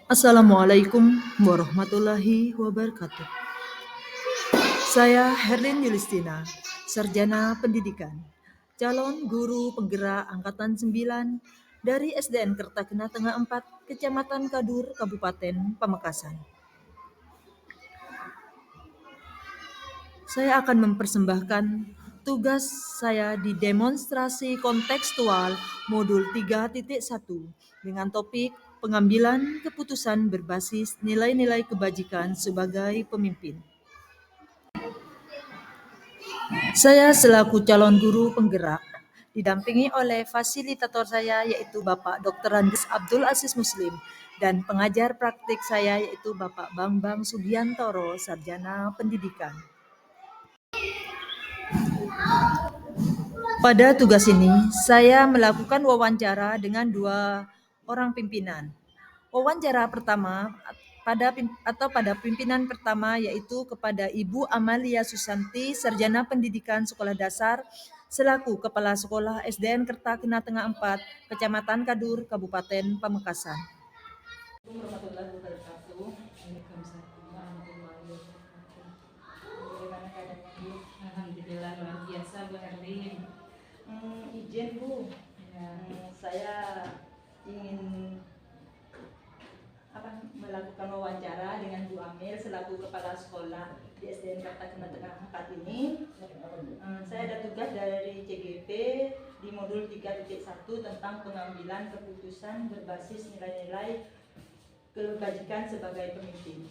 Assalamualaikum warahmatullahi wabarakatuh. Saya Herlin Yulistina, Sarjana Pendidikan, calon guru penggerak Angkatan 9 dari SDN Kertakena Tengah 4, Kecamatan Kadur, Kabupaten Pamekasan. Saya akan mempersembahkan tugas saya di demonstrasi kontekstual modul 3.1 dengan topik pengambilan keputusan berbasis nilai-nilai kebajikan sebagai pemimpin. Saya selaku calon guru penggerak didampingi oleh fasilitator saya yaitu Bapak Dr. Andes Abdul Aziz Muslim dan pengajar praktik saya yaitu Bapak Bambang Sugiantoro, Sarjana Pendidikan. Pada tugas ini, saya melakukan wawancara dengan dua orang pimpinan. Wawancara pertama pada pimpinan pertama yaitu kepada Ibu Amalia Susanti, Sarjana Pendidikan Sekolah Dasar, selaku Kepala Sekolah SDN Kertakena Tengah 4, Kecamatan Kadur, Kabupaten Pamekasan. Warahmatullahi wabarakatuh. Waalaikumsalam warahmatullahi wabarakatuh. Bagaimana keadaannya, Bu? Alhamdulillah luar biasa, Bu Herlin. Izin, Bu. Ya. Saya ingin melakukan wawancara dengan Bu Amir selaku kepala sekolah di SDN Kertakena Tengah 4 ini. Saya ada tugas dari CGP di modul 3.1 tentang pengambilan keputusan berbasis nilai-nilai kebajikan sebagai pemimpin.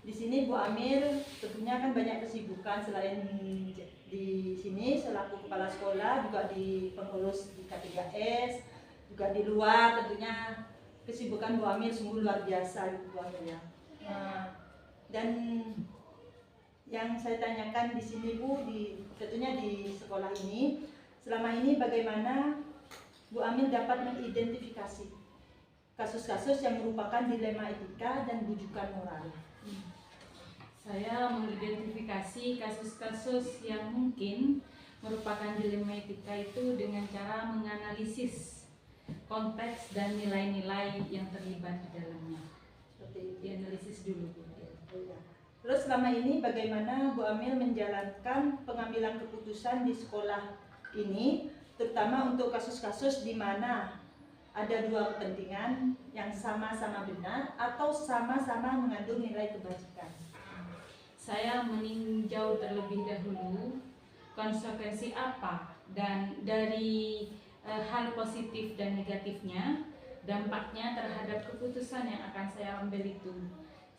Di sini Bu Amir tentunya kan banyak kesibukan selain di sini selaku kepala sekolah, juga di pengurus di K3S, juga di luar tentunya kesibukan Bu Amir sungguh luar biasa Bu Amir ya. Dan yang saya tanyakan di sini Bu, tentunya di sekolah ini, selama ini bagaimana Bu Amir dapat mengidentifikasi kasus-kasus yang merupakan dilema etika dan bujukan moral? Saya mengidentifikasi kasus-kasus yang mungkin merupakan dilema etika itu dengan cara menganalisis konteks dan nilai-nilai yang terlibat di dalamnya. Seperti itu. Dianalisis dulu, Bu. Terus selama ini bagaimana Bu Amil menjalankan pengambilan keputusan di sekolah ini, terutama untuk kasus-kasus di mana ada dua kepentingan yang sama-sama benar atau sama-sama mengandung nilai kebajikan? Saya meninjau terlebih dahulu konsekuensi apa dan dari hal positif dan negatifnya, dampaknya terhadap keputusan yang akan saya ambil itu.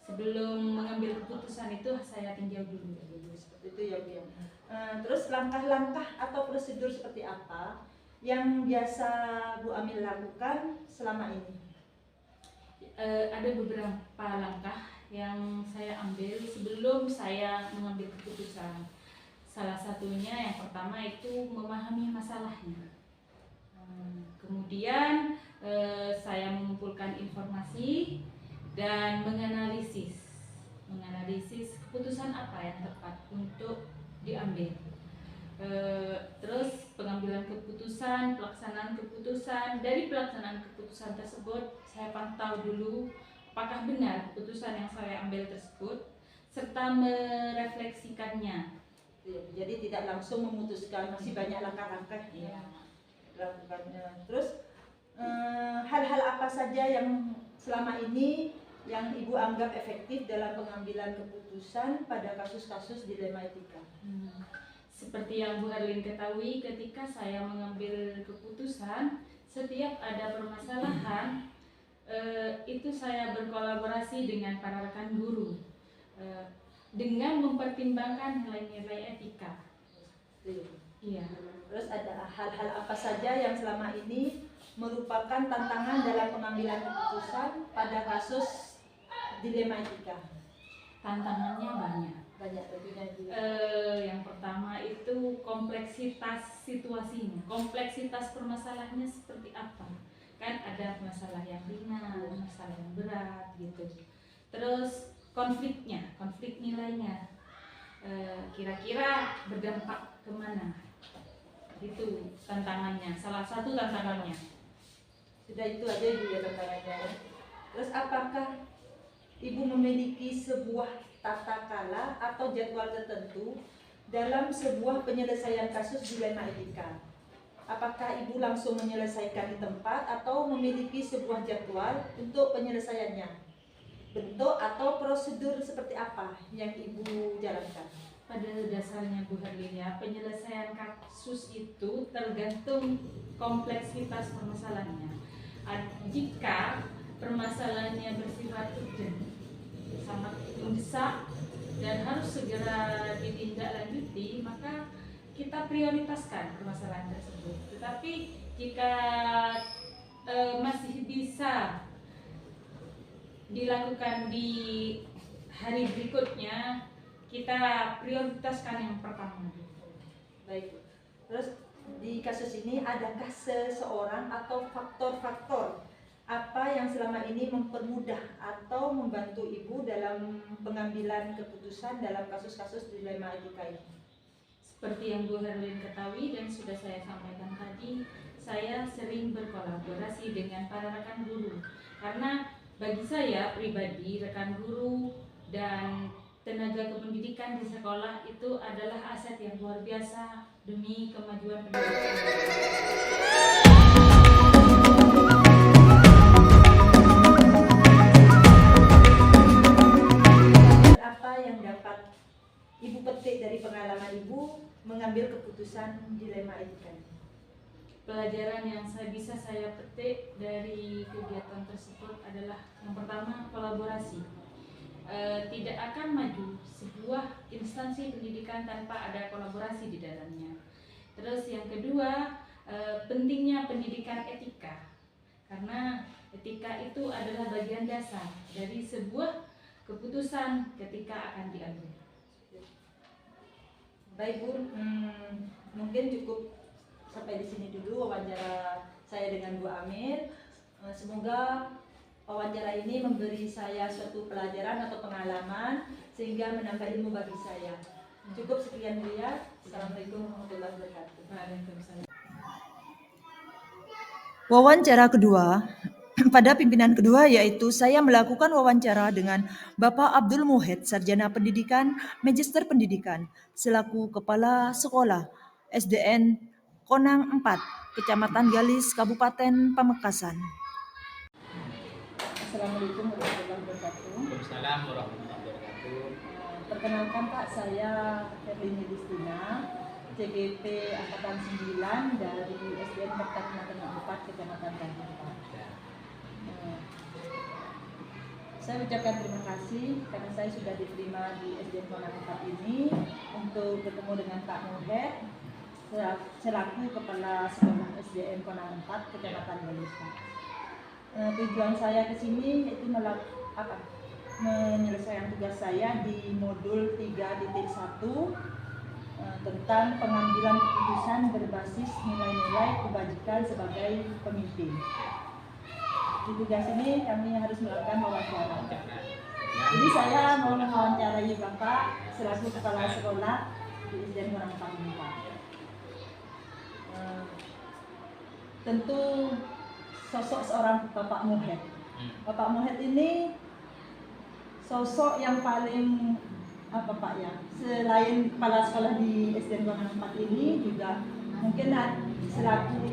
Sebelum mengambil keputusan itu saya tinjau dulu. Seperti itu ya Bu. Terus langkah-langkah atau prosedur seperti apa yang biasa Bu Amil lakukan selama ini? Ada beberapa langkah yang saya ambil sebelum saya mengambil keputusan. Salah satunya yang pertama itu memahami masalahnya. Kemudian saya mengumpulkan informasi dan menganalisis keputusan apa yang tepat untuk diambil. Terus pengambilan keputusan, pelaksanaan keputusan. Dari pelaksanaan keputusan tersebut saya pantau dulu apakah benar keputusan yang saya ambil tersebut serta merefleksikannya. Jadi tidak langsung memutuskan, masih banyak langkah-langkah ya lakukannya. Terus hal-hal apa saja yang selama ini yang Ibu anggap efektif dalam pengambilan keputusan pada kasus-kasus dilema etika? Seperti yang Bu Herlin ketahui, ketika saya mengambil keputusan, setiap ada permasalahan itu saya berkolaborasi dengan para rekan guru dengan mempertimbangkan nilai-nilai etika. Iya. Terus ada hal-hal apa saja yang selama ini merupakan tantangan dalam pengambilan keputusan pada kasus dilema etika? Tantangannya banyak. Banyak tentunya. Yang pertama itu kompleksitas situasinya, kompleksitas permasalahannya seperti apa. Kan ada masalah yang ringan, masalah yang berat gitu. Terus konflik nilainya, kira-kira berdampak kemana? Itu tantangannya, salah satu tantangannya. Sudah itu aja Ibu ya tantangannya. Terus apakah Ibu memiliki sebuah tata cara atau jadwal tertentu dalam sebuah penyelesaian kasus dilema etika? Apakah Ibu langsung menyelesaikan di tempat atau memiliki sebuah jadwal untuk penyelesaiannya? Bentuk atau prosedur seperti apa yang Ibu jalankan? Pada dasarnya Bu Herlina, penyelesaian kasus itu tergantung kompleksitas permasalahannya. Jika permasalahannya bersifat urgent, sangat mendesak dan harus segera ditindaklanjuti, maka kita prioritaskan permasalahan tersebut. Tetapi jika masih bisa dilakukan di hari berikutnya, kita prioritaskan yang pertama. Baik, terus di kasus ini adakah seseorang atau faktor-faktor apa yang selama ini mempermudah atau membantu Ibu dalam pengambilan keputusan dalam kasus-kasus dilema etika ini? Seperti yang Bu Herlin ketahui dan sudah saya sampaikan tadi, saya sering berkolaborasi dengan para rekan guru. Karena bagi saya pribadi, rekan guru dan tenaga kependidikan di sekolah itu adalah aset yang luar biasa demi kemajuan pendidikan. Apa yang dapat Ibu petik dari pengalaman Ibu mengambil keputusan dilema etika? Pelajaran yang bisa saya petik dari kegiatan tersebut adalah yang pertama, kolaborasi. Tidak akan maju sebuah instansi pendidikan tanpa ada kolaborasi di dalamnya. Terus yang kedua, pentingnya pendidikan etika, karena etika itu adalah bagian dasar dari sebuah keputusan ketika akan diambil. Baik Bu, mungkin cukup sampai di sini dulu wawancara saya dengan Bu Amir. Semoga wawancara ini memberi saya suatu pelajaran atau pengalaman sehingga menambah ilmu bagi saya. Cukup sekian Bu ya. Assalamualaikum warahmatullahi wabarakatuh. Waalaikumsalam. Wawancara kedua pada pimpinan kedua yaitu saya melakukan wawancara dengan Bapak Abdul Muhid, Sarjana Pendidikan, Magister Pendidikan, selaku Kepala Sekolah SDN Konang 4, Kecamatan Galis, Kabupaten Pamekasan. Assalamualaikum warahmatullahi wabarakatuh. Waalaikumsalam warahmatullahi wabarakatuh. Perkenalkan Pak, saya Herlini Listina, CGP Angkatan 9 dari SDN Kecamatan 4, Kecamatan Galis. Saya ucapkan terima kasih karena saya sudah diterima di SDN Konang 4 ini untuk bertemu dengan Pak Muhed selaku Kepala Sekolah SDN Konang 4 Kecamatan Galis. Tujuan saya ke sini yaitu menyelesaikan tugas saya di modul 3.1 tentang pengambilan keputusan berbasis nilai-nilai kebajikan sebagai pemimpin. Di tugas ini kami harus melakukan wawancara. Jadi saya mau mewawancarai Bapak selaku Kepala Sekolah di SDN Konang 4 ini, Pak. Tentu sosok seorang Bapak Muhed. Bapak Muhed ini sosok yang paling apa Pak ya? Selain Kepala Sekolah di SDN Konang 4 ini juga mungkin selaku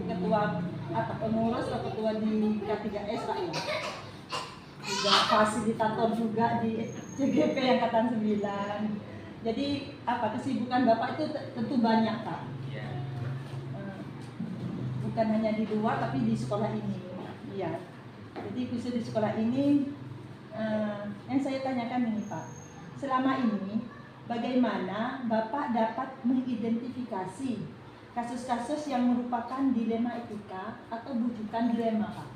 ketua atau pengurus atau ketua di K3S Pak ya. Juga fasilitator juga di CGP Angkatan 9. Jadi apa kesibukan Bapak itu tentu banyak Pak. Bukan hanya di luar tapi di sekolah ini. Iya. Jadi khusus di sekolah ini yang saya tanyakan ini Pak. Selama ini bagaimana Bapak dapat mengidentifikasi kasus-kasus yang merupakan dilema etika atau bukan dilema Pak?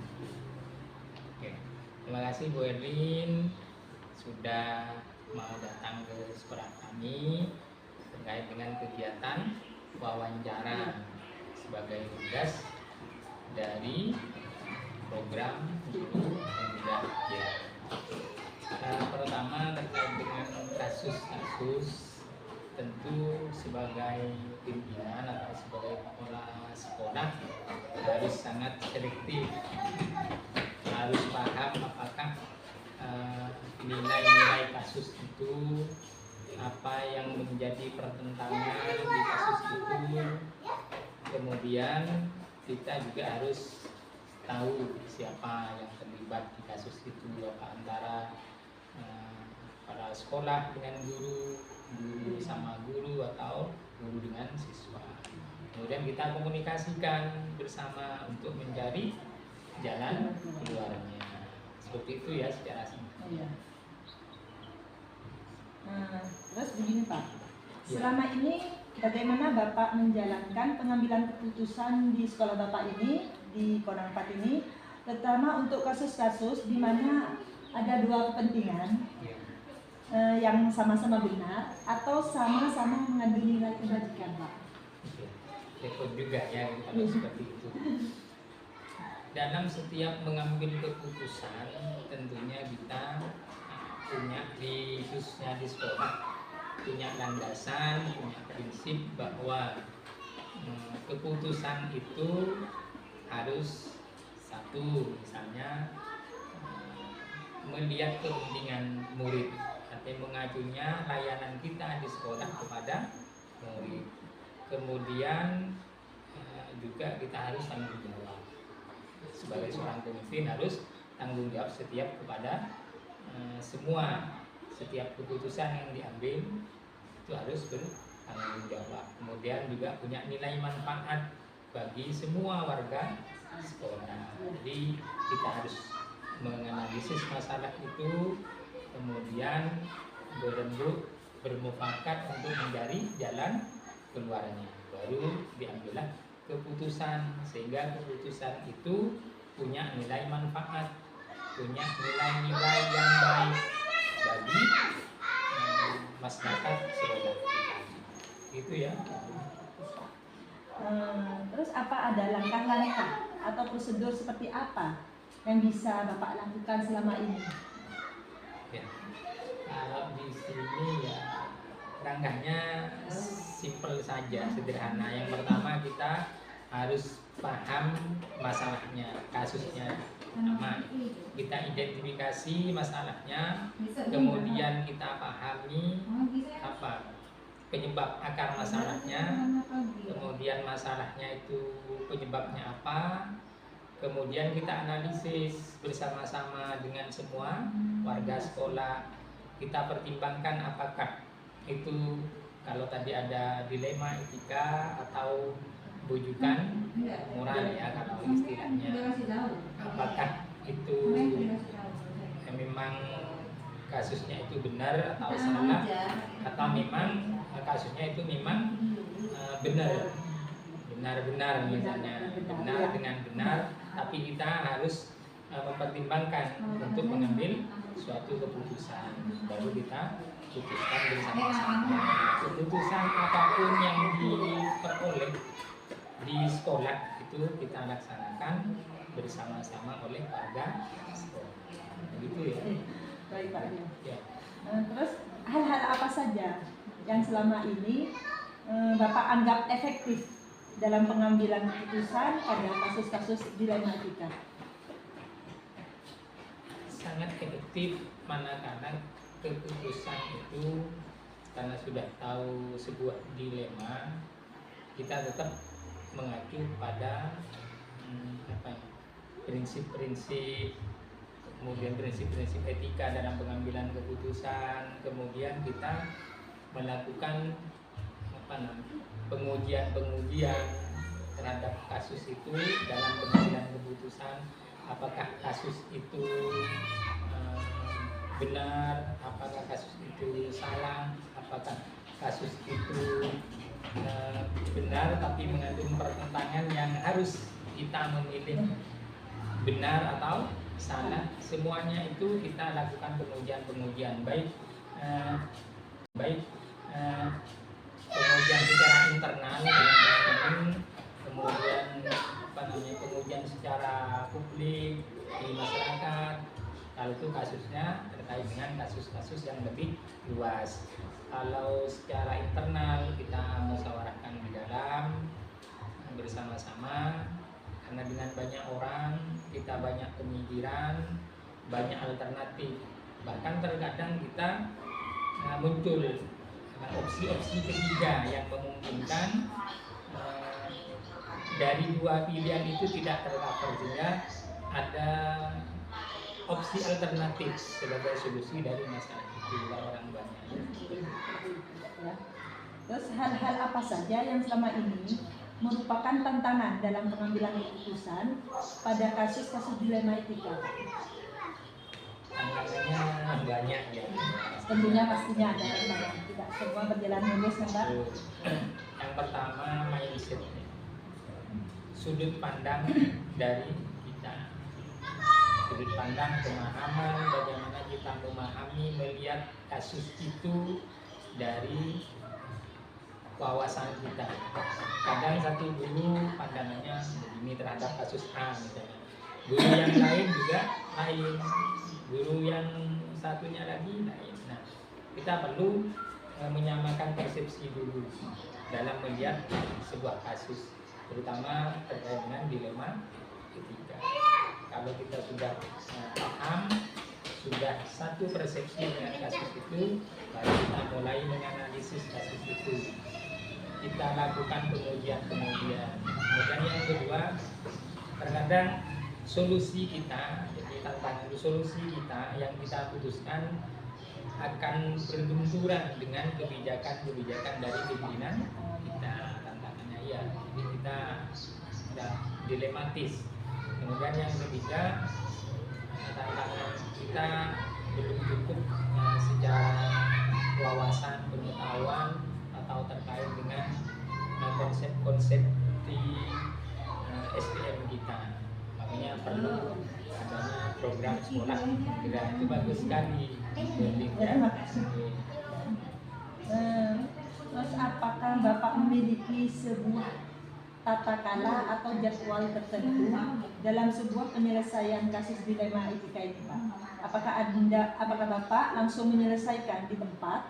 Oke. Terima kasih Bu Erlin sudah mau datang ke sekolah kami terkait dengan kegiatan wawancara sebagai tugas dari program guru pemuda ya. Pertama terkait dengan kasus-kasus, tentu sebagai pimpinan atau sebagai kepala sekolah harus sangat selektif, harus paham apa nilai-nilai kasus itu, apa yang menjadi pertentangan di kasus itu. Kemudian kita juga harus tahu siapa yang terlibat di kasus itu, apa antara para sekolah dengan guru, guru sama guru, atau guru dengan siswa. Kemudian kita komunikasikan bersama untuk mencari jalan keluarnya. Seperti itu ya secara singkat. Iya. Nah, terus begini Pak, Ya. selama ini bagaimana Bapak menjalankan pengambilan keputusan di sekolah Bapak ini, di Konang 4 ini, terutama untuk kasus-kasus di mana ada dua kepentingan Ya. yang sama-sama benar atau sama-sama mengandung nilai kebajikan Pak? Oke. Repot juga ya kalau seperti itu. Dalam setiap mengambil keputusan tentunya kita punya khususnya di sekolah punya landasan, punya prinsip bahwa keputusan itu harus satu, misalnya melihat kepentingan murid, artinya mengajunya layanan kita di sekolah kepada murid. Kemudian juga kita harus tanggung jawab sebagai seorang pemimpin, harus tanggung jawab setiap kepada setiap keputusan yang diambil itu harus bertanggung jawab. Kemudian juga punya nilai manfaat bagi semua warga sekolah. Jadi kita harus menganalisis masalah itu, kemudian berembuk bermufakat untuk mencari jalan keluarnya, baru diambillah keputusan, sehingga keputusan itu punya nilai manfaat, punya nilai-nilai yang baik bagi masyarakat sekolah. Itu ya. Terus apa ada langkah-langkah atau prosedur seperti apa yang bisa Bapak lakukan selama ini? Ya. Kalau di sini ya langkahnya simpel saja, sederhana. Yang pertama kita harus paham masalahnya, kasusnya. Pertama, kita identifikasi masalahnya, kemudian kita pahami apa penyebab akar masalahnya, kemudian masalahnya itu penyebabnya apa, kemudian kita analisis bersama-sama dengan semua warga sekolah. Kita pertimbangkan apakah itu, kalau tadi ada dilema etika atau bujukan moral ya kalau istilahnya, apakah itu memang kasusnya itu benar atau salah, atau memang kasusnya itu memang benar misalnya benar dengan benar, tapi kita harus mempertimbangkan untuk mengambil suatu keputusan, baru kita putuskan bersama-sama. Keputusan apapun yang diperoleh di sekolah itu kita laksanakan bersama-sama oleh warga sekolah. Begitu ya. Baik Pak. Ya. Terus hal-hal apa saja yang selama ini Bapak anggap efektif dalam pengambilan keputusan pada kasus-kasus dilematika? Sangat efektif manakala keputusan itu, karena sudah tahu sebuah dilema, kita tetap mengacu pada prinsip-prinsip, kemudian prinsip-prinsip etika dalam pengambilan keputusan, kemudian kita melakukan pengujian terhadap kasus itu dalam pengambilan keputusan, apakah kasus itu benar, apakah kasus itu salah, apakah kasus itu benar tapi mengandung pertentangan yang harus kita memilih benar atau salah. Semuanya itu kita lakukan pengujian baik pengujian secara internal dengan teman-teman, kemudian pengujian secara publik di masyarakat. Kalau itu kasusnya terkait dengan kasus-kasus yang lebih luas. Kalau secara internal kita musyawarahkan di dalam bersama-sama, karena dengan banyak orang kita banyak pemikiran, banyak alternatif Bahkan terkadang kita muncul opsi-opsi ketiga yang memungkinkan dari dua pilihan itu tidak tercover, sehingga ada opsi alternatif sebagai solusi dari masalah itu orang tuanya. Ya. Terus hal-hal apa saja yang selama ini merupakan tantangan dalam pengambilan keputusan pada kasus-kasus dilema etika? Tantangannya banyak ya. Tentunya pastinya ada tantangan, tidak semua berjalan mulus kan Pak? Yang pertama mindset, sudut pandang dari kita, sudut pandang pemahaman, bagaimana kita memahami melihat kasus itu dari wawasan kita. Kadang satu guru pandangannya begini terhadap kasus A misalnya, guru yang lain juga lain, guru yang satunya lagi lain. Nah, kita perlu menyamakan persepsi dulu dalam melihat sebuah kasus, terutama terkait dengan dilema etika. Kalau kita sudah paham, sudah satu persepsi dengan kasus itu, baru kita mulai menganalisis kasus itu. Kita lakukan pengujian-pengujian. Kemudian yang kedua, terkadang solusi kita, jadi tantangan solusi kita yang kita putuskan akan berbenturan dengan kebijakan-kebijakan dari pimpinan kita. Tantangannya ya, jadi kita sudah dilematis. Kemudian yang ketiga, tantangan kita belum cukup secara wawasan pengetahuan atau terkait dengan konsep-konsep di SDM kita. Makanya perlu adanya program sekolah kira itu bagus sekali. Terima kasih. Terus apakah Bapak memiliki sebuah tata cara atau jadwal tertentu dalam sebuah penyelesaian kasus dilema etika ini Pak? Apakah Bapak langsung menyelesaikan di tempat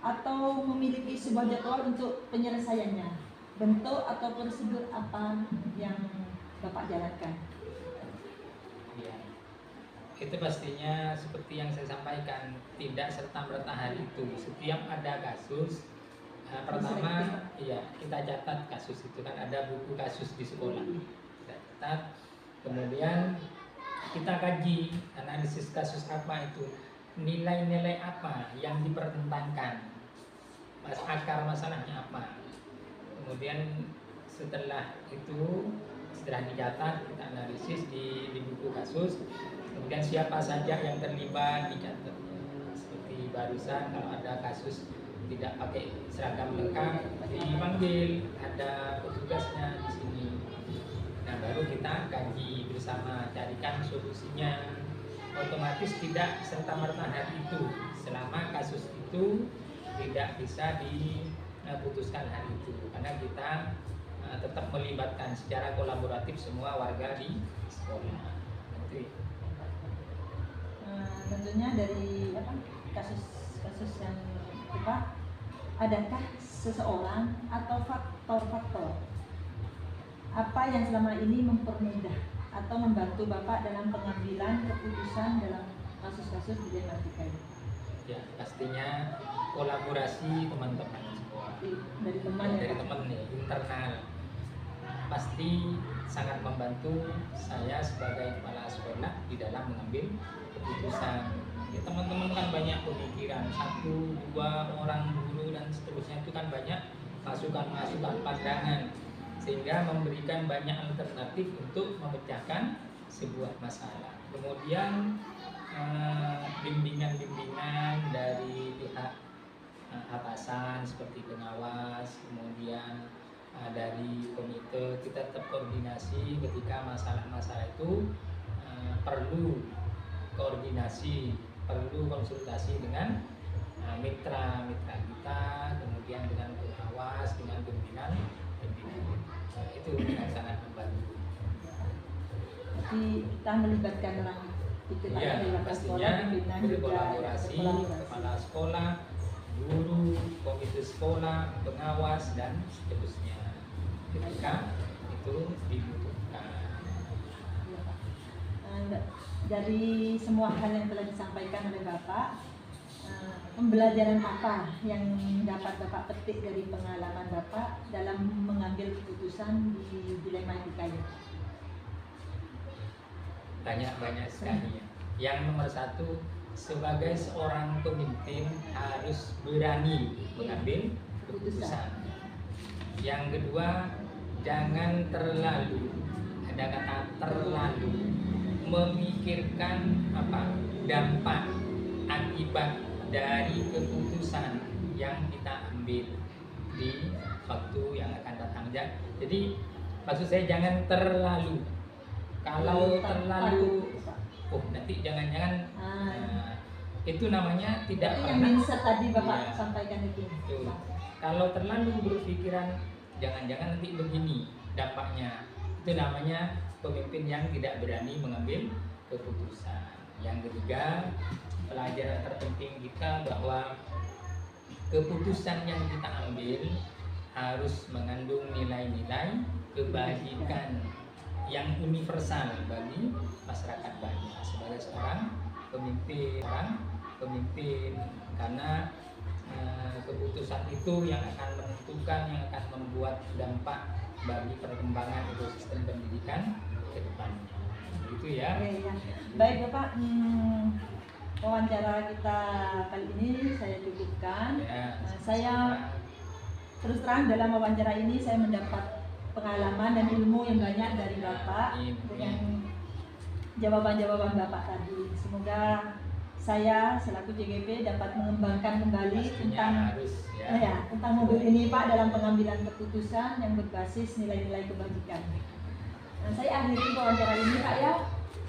atau memiliki sebuah jadwal untuk penyelesaiannya? Bentuk atau prosedur apa yang Bapak jalankan? Ya, itu pastinya seperti yang saya sampaikan, tidak serta-merta hari itu. Setiap ada kasus, pertama ya kita catat kasus itu, kan ada buku kasus di sekolah, kita catat. Kemudian kita kaji analisis kasus apa itu, nilai-nilai apa yang dipertentangkan, akar masalahnya apa. Kemudian setelah itu, setelah dicatat, kita analisis di buku kasus. Kemudian siapa saja yang terlibat dicatat. Seperti barusan kalau ada kasus tidak pakai seragam lengkap, dipanggil, ada petugasnya di sini. Nah, baru kita kaji bersama, carikan solusinya. Otomatis tidak serta-merta hari itu, selama kasus itu tidak bisa diputuskan hari itu, karena kita tetap melibatkan secara kolaboratif semua warga di sekolah. Tentunya dari kasus-kasus yang Pak, adakah seseorang atau faktor-faktor apa yang selama ini mempermudah atau membantu Bapak dalam pengambilan keputusan dalam kasus-kasus dilema etika ini? Ya, pastinya kolaborasi teman-teman semua. Dari teman ya, dari teman nih, internal. Pasti sangat membantu saya sebagai kepala sekolah di dalam mengambil keputusan. Ya, teman-teman kan banyak pemikiran, 1-2 orang guru dan seterusnya, itu kan banyak masukan-masukan pandangan, sehingga memberikan banyak alternatif untuk memecahkan sebuah masalah. Kemudian bimbingan-bimbingan dari pihak atasan seperti pengawas, kemudian dari komite, kita tetap koordinasi ketika masalah-masalah itu perlu koordinasi, perlu konsultasi dengan mitra-mitra kita, kemudian dengan pengawas, dengan pimpinan. Itu yang sangat membantu. Jadi kita melibatkan orang itu ya, pastinya berkolaborasi, kepala sekolah, guru, komite sekolah, pengawas dan seterusnya ketika itu dibutuhkan. dari semua hal yang telah disampaikan oleh Bapak, pembelajaran apa yang dapat Bapak petik dari pengalaman Bapak dalam mengambil keputusan di dilema etika ini? Banyak sekali ya. Yang nomor satu, sebagai seorang pemimpin harus berani mengambil keputusan. Yang kedua, jangan terlalu, ada kata terlalu, memikirkan dampak akibat dari keputusan yang kita ambil di waktu yang akan datang. Jadi maksud saya jangan terlalu. Kalau terlalu, nanti jangan-jangan itu namanya tidak yang pernah. mindset tadi Bapak sampaikan itu. Kalau terlalu berpikiran jangan-jangan nanti begini dampaknya, itu namanya pemimpin yang tidak berani mengambil keputusan. Yang ketiga, pelajaran terpenting kita bahwa keputusan yang kita ambil harus mengandung nilai-nilai kebajikan yang universal bagi masyarakat banyak. Sebagai seorang pemimpin, karena keputusan itu yang akan menentukan, yang akan membuat dampak bagi perkembangan ekosistem pendidikan ke depannya. Begitu ya. Oke, ya. Baik Bapak, wawancara kita kali ini saya cukupkan. Saya terus terang dalam wawancara ini saya mendapat pengalaman dan ilmu yang banyak dari Bapak dengan jawaban-jawaban Bapak tadi. Semoga saya selaku JGP dapat mengembangkan kembali tentang modul ini Pak dalam pengambilan keputusan yang berbasis nilai-nilai kebajikan. Saya akhiri wawancara ini Pak ya.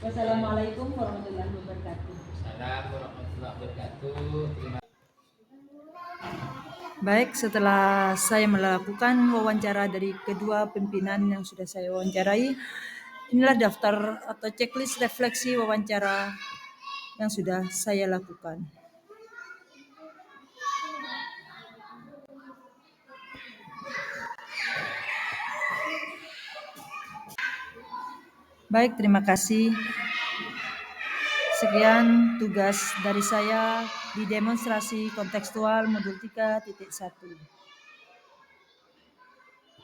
Wassalamualaikum warahmatullahi wabarakatuh. Assalamualaikum warahmatullahi wabarakatuh. Terima Baik, setelah saya melakukan wawancara dari kedua pimpinan yang sudah saya wawancarai, inilah daftar atau checklist refleksi wawancara yang sudah saya lakukan. Baik, terima kasih. Sekian tugas dari saya di demonstrasi kontekstual modul 3.1.